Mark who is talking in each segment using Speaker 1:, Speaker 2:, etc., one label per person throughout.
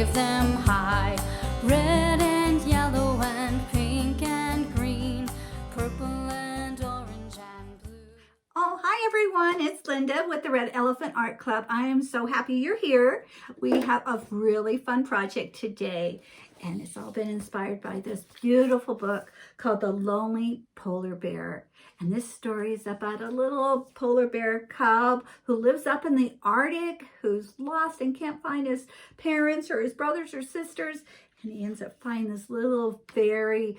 Speaker 1: wave them high. Red and yellow and pink and green, purple and orange and blue.
Speaker 2: Oh, hi everyone, it's Linda with the Red Elephant Art Club. I am so happy you're here. We have a really fun project today, and it's all been inspired by this beautiful book called The Lonely Polar Bear. And this story is about a little polar bear cub who lives up in the Arctic, who's lost and can't find his parents or his brothers or sisters. And he ends up finding this little fairy,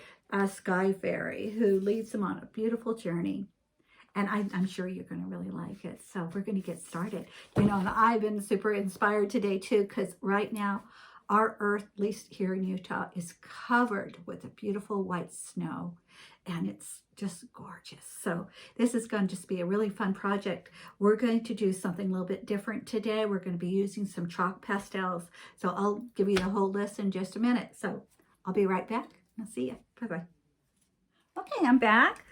Speaker 2: sky fairy, who leads him on a beautiful journey. And I'm sure you're going to really like it. So we're going to get started. You know, and I've been super inspired today too, because right now our earth, at least here in Utah, is covered with a beautiful white snow. And it's just gorgeous. So this is going to just be a really fun project. We're going to do something a little bit different today. We're going to be using some chalk pastels. So I'll give you the whole list in just a minute. So I'll be right back. I'll see you. Bye-bye. Okay, I'm back.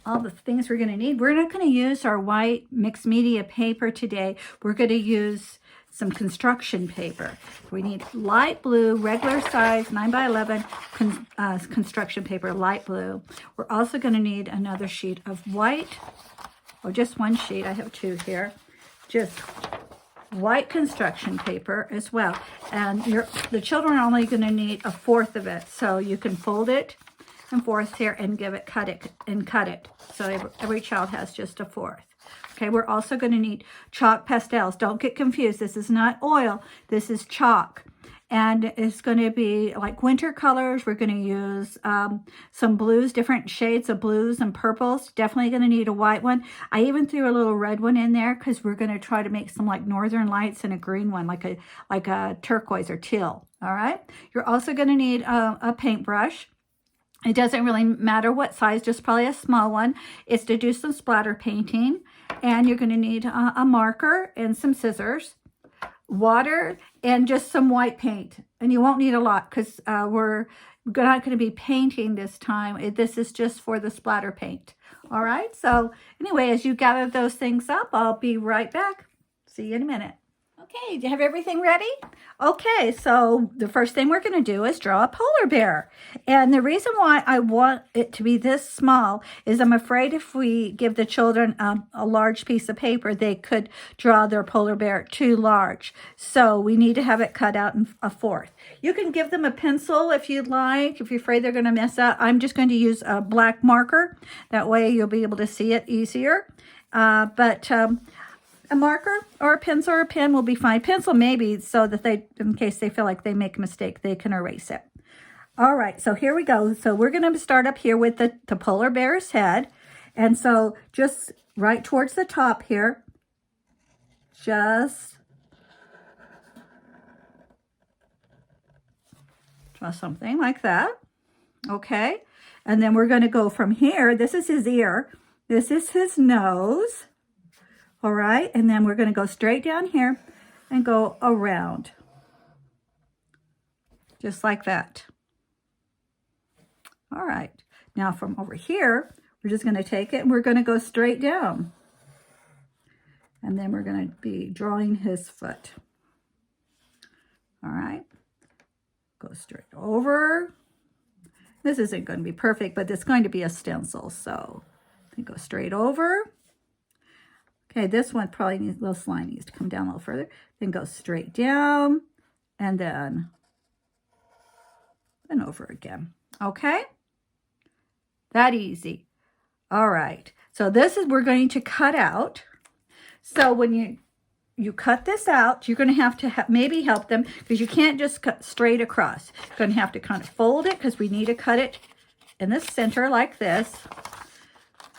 Speaker 2: All the things we're going to need. We're not going to use our white mixed media paper today. We're going to use some construction paper. We need light blue, regular size, 9x11 construction paper, light blue. We're also going to need another sheet of white, or just one sheet. I have two here. Just white construction paper as well. And the children are only going to need a fourth of it. So you can fold it and fourth here and cut it. So every child has just a fourth. Okay, we're also going to need chalk pastels. Don't get confused. This is not oil. This is chalk. And it's going to be like winter colors. We're going to use some blues, different shades of blues and purples. Definitely going to need a white one. I even threw a little red one in there because we're going to try to make some like northern lights, and a green one, like a turquoise or teal. All right. You're also going to need a paintbrush. It doesn't really matter what size, just probably a small one. It's to do some splatter painting. And you're going to need a marker and some scissors, water, and just some white paint. And you won't need a lot because we're not going to be painting this time. This is just for the splatter paint. All right. So anyway, as you gather those things up, I'll be right back. See you in a minute. Okay, do you have everything ready? Okay, so the first thing we're going to do is draw a polar bear. And the reason why I want it to be this small is I'm afraid if we give the children a large piece of paper, they could draw their polar bear too large. So we need to have it cut out in a fourth. You can give them a pencil if you'd like, if you're afraid they're going to mess up. I'm just going to use a black marker. That way you'll be able to see it easier. A marker or a pencil or a pen will be fine. Pencil maybe, so that in case they feel like they make a mistake, they can erase it. All right, so here we go. So we're going to start up here with the polar bear's head. And so just right towards the top here, just draw something like that. Okay, and then we're going to go from here. This is his ear. This is his nose. All right, and then we're going to go straight down here and go around. Just like that. All right, now from over here, we're just going to take it and we're going to go straight down. And then we're going to be drawing his foot. All right, go straight over. This isn't going to be perfect, but it's going to be a stencil. So then go straight over. Okay, this one probably needs a little line needs to come down a little further. Then go straight down and then over again. Okay, that easy. All right, so this is we're going to cut out. So when you cut this out, you're going to have to maybe help them because you can't just cut straight across. You're going to have to kind of fold it because we need to cut it in the center like this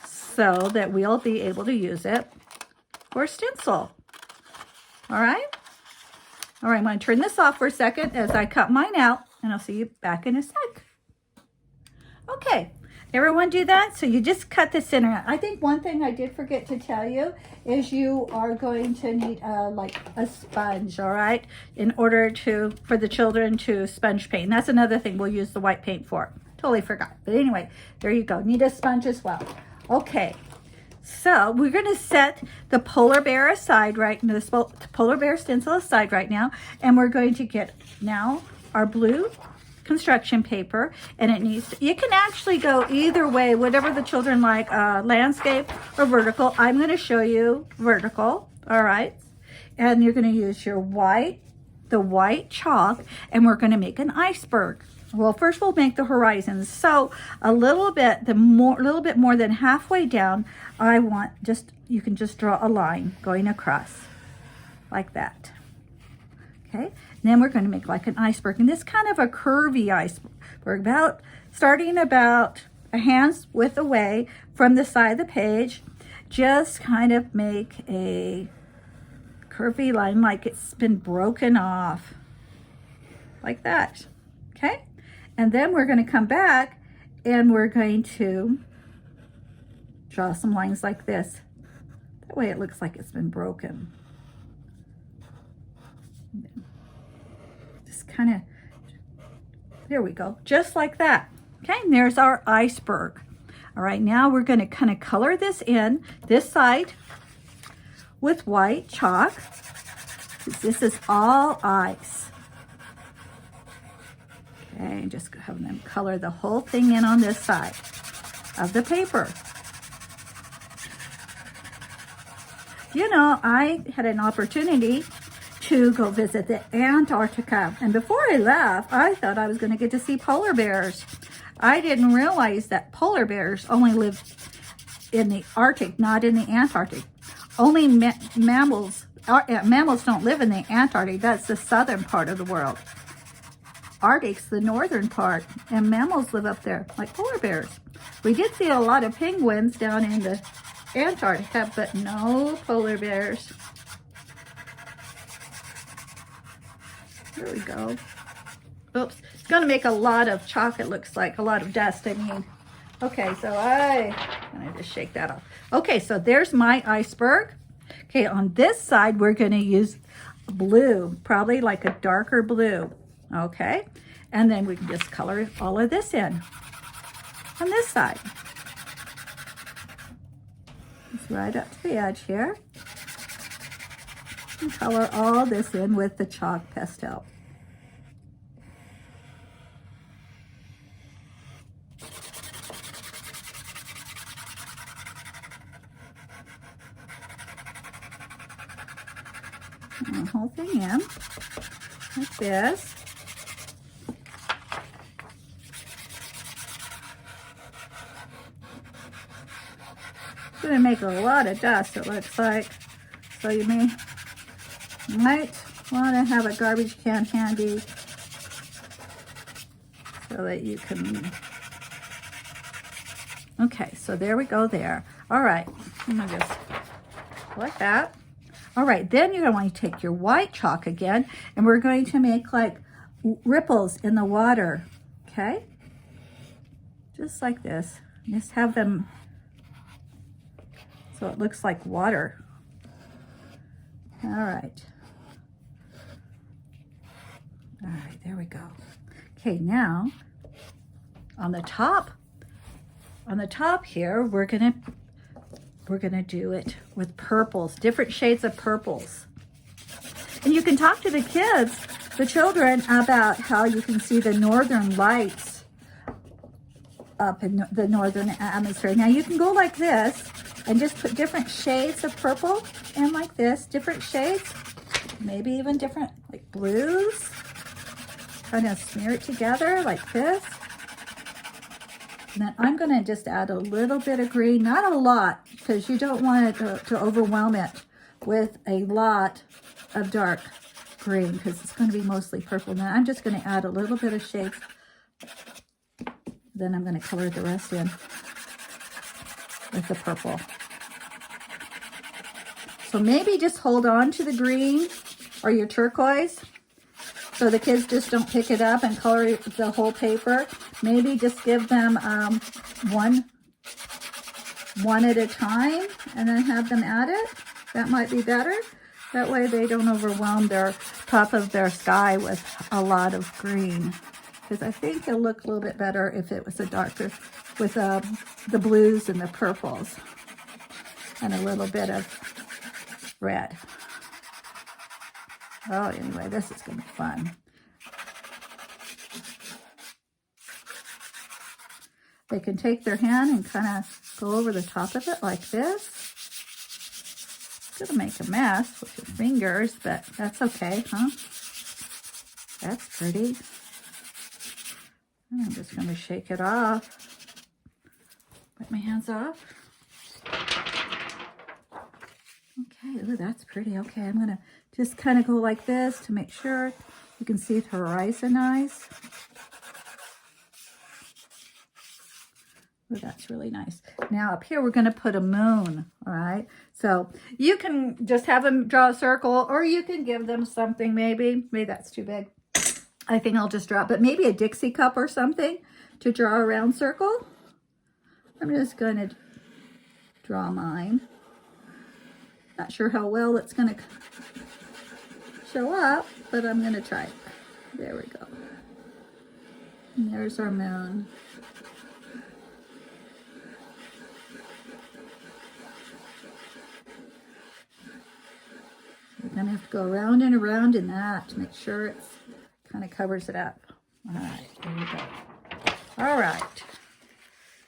Speaker 2: so that we'll be able to use it or stencil. All right. All right, I'm going to turn this off for a second as I cut mine out, and I'll see you back in a sec. Okay, everyone do that? So you just cut the center out. I think one thing I did forget to tell you is you are going to need like a sponge, all right, in order for the children to sponge paint. And that's another thing we'll use the white paint for. Totally forgot. But anyway, there you go. Need a sponge as well. Okay. So we're going to set the polar bear aside this polar bear stencil aside right now, and we're going to get now our blue construction paper, and you can actually go either way, whatever the children like, landscape or vertical. I'm going to show you vertical, all right? And you're going to use your the white chalk, and we're going to make an iceberg. Well, first we'll make the horizons. So a little bit more than halfway down, you can just draw a line going across like that. Okay, and then we're going to make like an iceberg, and this kind of a curvy iceberg, starting about a hand's width away from the side of the page. Just kind of make a curvy line like it's been broken off, like that. Okay, and then we're going to come back and we're going to draw some lines like this. That way it looks like it's been broken. Just kind of, there we go, just like that. Okay, and there's our iceberg. All right, now we're going to kind of color this in, this side, with white chalk. This is all ice. Okay, just have them color the whole thing in on this side of the paper. You know, I had an opportunity to go visit the Antarctica, and before I left, I thought I was going to get to see polar bears. I didn't realize that polar bears only live in the Arctic, not in the Antarctic. Only mammals don't live in the Antarctic. That's the southern part of the world. Arctic's the northern part, and mammals live up there, like polar bears. We did see a lot of penguins down in the Antarctica, but no polar bears. There we go. Oops, it's going to make a lot of chalk, it looks like, a lot of dust, I mean. Okay, so I'm going to just shake that off. Okay, so there's my iceberg. Okay, on this side, we're going to use blue, probably like a darker blue. Okay, and then we can just color all of this in on this side. Just right up to the edge here. And color all this in with the chalk pastel. And the whole thing in like this. It's going to make a lot of dust, it looks like. So you might want to have a garbage can handy so that you can. Okay, so there we go there. All right, I'm going to just like that. All right, then you're going to want to take your white chalk again, and we're going to make like ripples in the water, okay? Just like this. Just have them so it looks like water. All right. All right, there we go. Okay, now on the top here, we're gonna do it with purples, different shades of purples. And you can talk to the kids, the children, about how you can see the northern lights up in the northern hemisphere. Now you can go like this and just put different shades of purple in like this, different shades, maybe even different like blues. Kind of smear it together like this. And then I'm going to just add a little bit of green, not a lot, because you don't want it to overwhelm it with a lot of dark green, because it's going to be mostly purple. Now I'm just going to add a little bit of shades. Then I'm going to color the rest in with the purple. So maybe just hold on to the green or your turquoise, so the kids just don't pick it up and color the whole paper. Maybe just give them one at a time and then have them add it. That might be better. That way they don't overwhelm their top of their sky with a lot of green. Because I think it'll look a little bit better if it was a darker, with the blues and the purples. and a little bit of red. Oh, anyway, this is going to be fun. They can take their hand and kind of go over the top of it like this. It's going to make a mess with your fingers, but that's okay, huh? That's pretty. I'm just going to shake it off. Wipe my hands off. Okay, ooh, that's pretty. Okay, I'm going to just kind of go like this to make sure you can see the horizon nice. Oh, that's really nice. Now up here, we're going to put a moon, all right? So you can just have them draw a circle, or you can give them something maybe. Maybe that's too big. I think I'll just draw it, but maybe a Dixie cup or something to draw a round circle. I'm just going to draw mine. Not sure how well it's going to show up, but I'm going to try it. There we go. And there's our moon. We're going to have to go around and around in that to make sure it's kind of covers it up. All right, there we go. All right,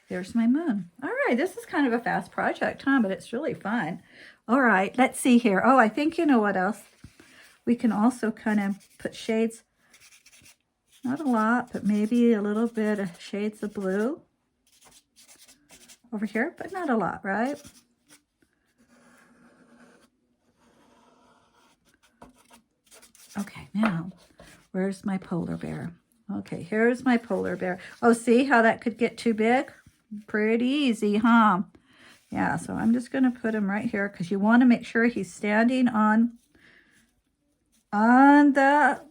Speaker 2: there's my moon. All right, this is kind of a fast project, huh? But it's really fun. All right, let's see here. Oh, I think you know what else? We can also kind of put shades, not a lot, but maybe a little bit of shades of blue over here, but not a lot, right? Okay, now, where's my polar bear? Okay, here's my polar bear. Oh, see how that could get too big? Pretty easy, huh? Yeah, so I'm just going to put him right here because you want to make sure he's standing on the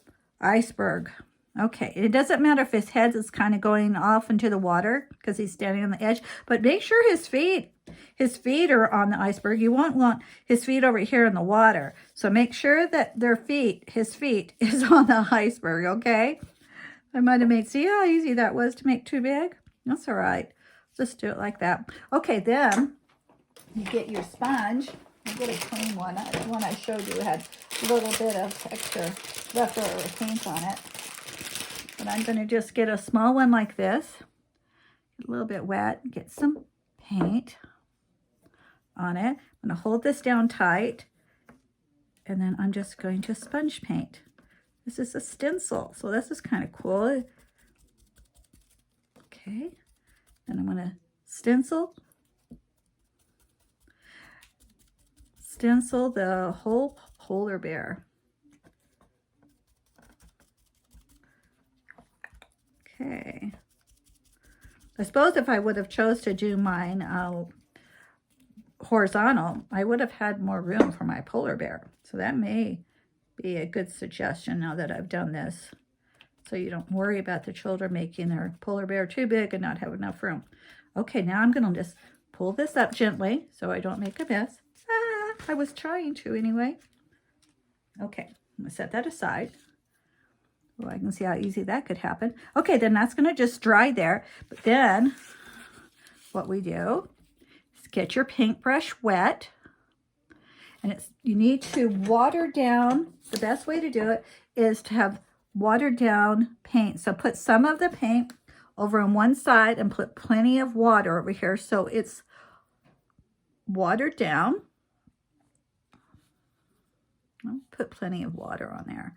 Speaker 2: iceberg. Okay, it doesn't matter if his head is kind of going off into the water because he's standing on the edge, but make sure his feet are on the iceberg. You won't want his feet over here in the water. So make sure that his feet is on the iceberg, okay? I might have made, see how easy that was to make too big? That's all right. Just do it like that. Okay, then you get your sponge. You get a clean one. The one I showed you had a little bit of extra leftover paint on it. But I'm going to just get a small one like this. Get a little bit wet. Get some paint on it. I'm going to hold this down tight. And then I'm just going to sponge paint. This is a stencil, so this is kind of cool. Okay, and I'm going to stencil the whole polar bear. Okay. I suppose if I would have chose to do mine horizontal, I would have had more room for my polar bear. So that may be a good suggestion now that I've done this. So you don't worry about the children making their polar bear too big and not have enough room. Okay, now I'm going to just pull this up gently so I don't make a mess. I was trying to anyway. Okay, I'm going to set that aside. Oh, I can see how easy that could happen. Okay, then that's going to just dry there. But then what we do is get your paintbrush wet. And you need to water down. The best way to do it is to have watered down paint. So put some of the paint over on one side and put plenty of water over here so it's watered down. I'll put plenty of water on there.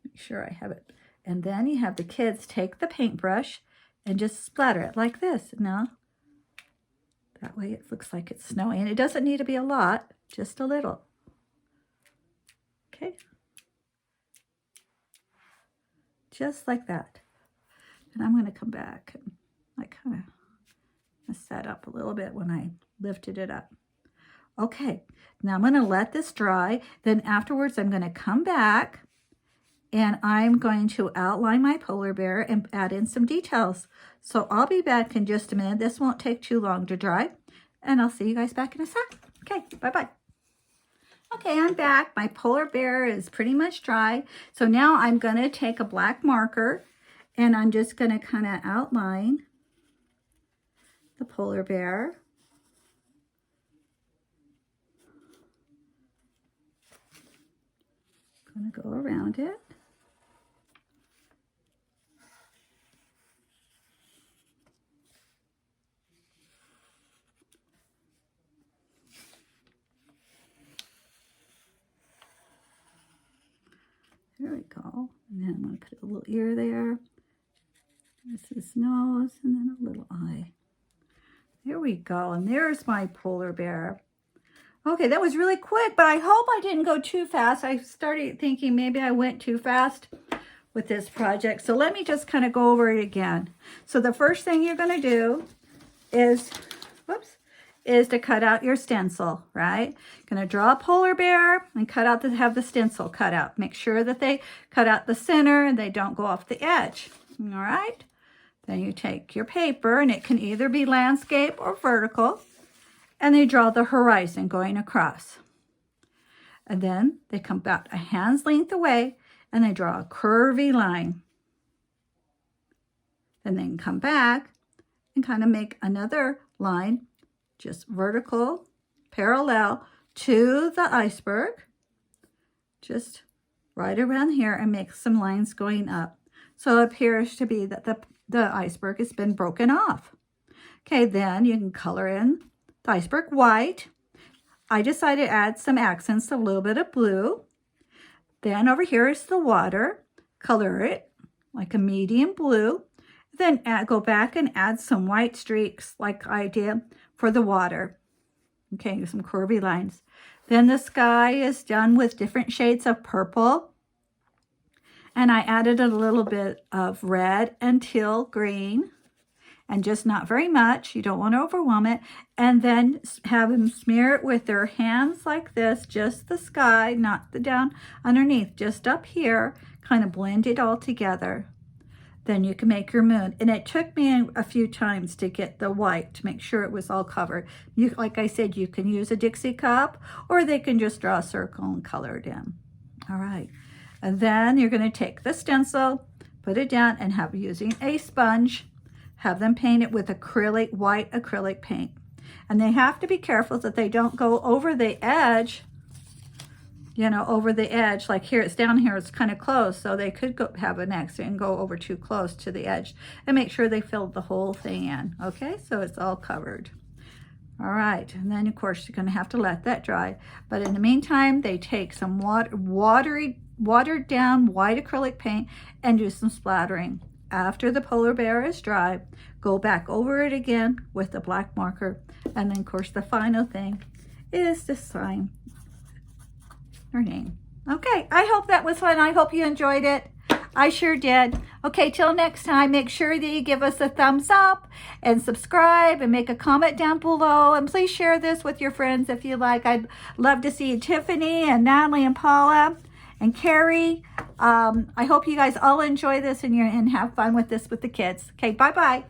Speaker 2: Make sure I have it. And then you have the kids take the paintbrush and just splatter it like this. Now, that way it looks like it's snowing. And it doesn't need to be a lot, just a little. Okay. Just like that. And I'm going to come back and I kind of messed that up a little bit when I lifted it up. Okay, now I'm going to let this dry. Then afterwards, I'm going to come back and I'm going to outline my polar bear and add in some details. So I'll be back in just a minute. This won't take too long to dry. And I'll see you guys back in a sec. Okay, bye-bye. Okay, I'm back. My polar bear is pretty much dry. So now I'm going to take a black marker and I'm just going to kind of outline the polar bear. I'm going to go around it. There we go. And then I'm going to put a little ear there. This is nose and then a little eye. There we go. And there's my polar bear. Okay, that was really quick, but I hope I didn't go too fast. I started thinking maybe I went too fast with this project. So let me just kind of go over it again. So the first thing you're going to do is, is to cut out your stencil, right? Going to draw a polar bear and have the stencil cut out. Make sure that they cut out the center and they don't go off the edge. All right. Then you take your paper, and it can either be landscape or vertical, and they draw the horizon going across. And then they come about a hand's length away and they draw a curvy line. Then they can come back and kind of make another line, just vertical, parallel to the iceberg, just right around here, and make some lines going up. So it appears to be that the iceberg has been broken off. Okay, then you can color in the iceberg white. I decided to add some accents, a little bit of blue. Then over here is the water. Color it like a medium blue. Then go back and add some white streaks like I did for the water. Okay, some curvy lines. Then the sky is done with different shades of purple. And I added a little bit of red and teal green. And just not very much. You don't want to overwhelm it. And then have them smear it with their hands like this, just the sky, not the down underneath, just up here, kind of blend it all together. Then you can make your moon. And it took me a few times to get the white to make sure it was all covered. Like I said, you can use a Dixie cup, or they can just draw a circle and color it in. All right. And then you're going to take the stencil, put it down, and have using a sponge. Have them paint it with white acrylic paint. And they have to be careful that they don't go over the edge, over the edge. Like here, it's down here, it's kind of close. So they could have an accident and go over too close to the edge. And make sure they fill the whole thing in. Okay, so it's all covered. All right, and then of course you're going to have to let that dry. But in the meantime, they take some watered down white acrylic paint and do some splattering. After the polar bear is dry, go back over it again with the black marker. And then, of course, the final thing is to sign her name. Okay, I hope that was fun. I hope you enjoyed it. I sure did. Okay, till next time, make sure that you give us a thumbs up and subscribe and make a comment down below. And please share this with your friends if you like. I'd love to see Tiffany and Natalie and Paula and Carrie. I hope you guys all enjoy this and have fun with this with the kids. Okay, bye-bye.